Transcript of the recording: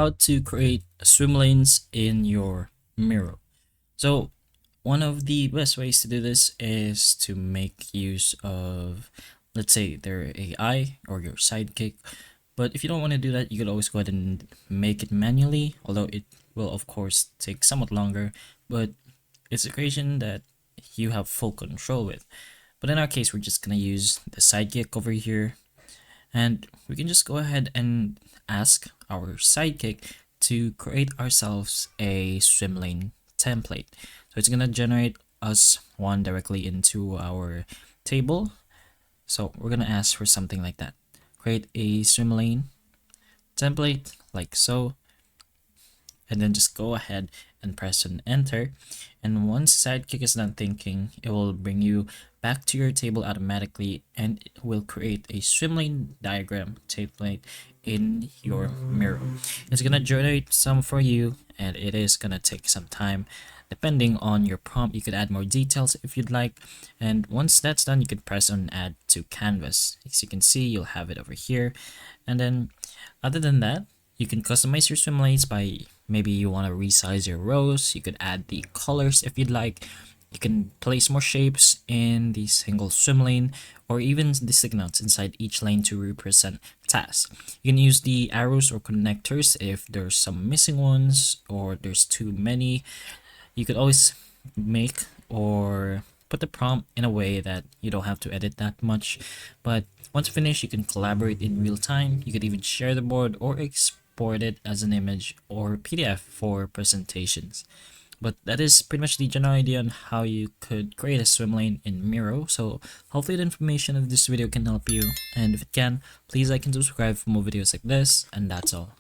how to create swim lanes in your Miro. So one of the best ways to do this is to make use of, let's say, their AI or your sidekick. But if you don't want to do that, you could always go ahead and make it manually, although it will of course take somewhat longer, but it's a creation that you have full control with. But in our case, we're just gonna use the sidekick over here, and we can just go ahead and ask our sidekick to create ourselves a swim lane template. So it's gonna generate us one directly into our table. So we're gonna ask for something like that. Create a swim lane template like so, and then just go ahead and press on enter. And once sidekick is done thinking, it will bring you back to your table automatically, and it will create a swim lane diagram template in your Miro. It's gonna generate some for you, and it is gonna take some time. Depending on your prompt, you could add more details if you'd like. And once that's done, you could press on add to canvas. As you can see, you'll have it over here. And then other than that, you can customize your swim lanes by maybe you want to resize your rows. You could add the colors if you'd like. You can place more shapes in the single swim lane, or even the signals inside each lane to represent tasks. You can use the arrows or connectors if there's some missing ones or there's too many. You could always make or put the prompt in a way that you don't have to edit that much. But once finished, you can collaborate in real time. You could even share the board or export it as an image or PDF for presentations. But that is pretty much the general idea on how you could create a swim lane in Miro. So hopefully the information of this video can help you. And if it can, please like and subscribe for more videos like this. And that's all.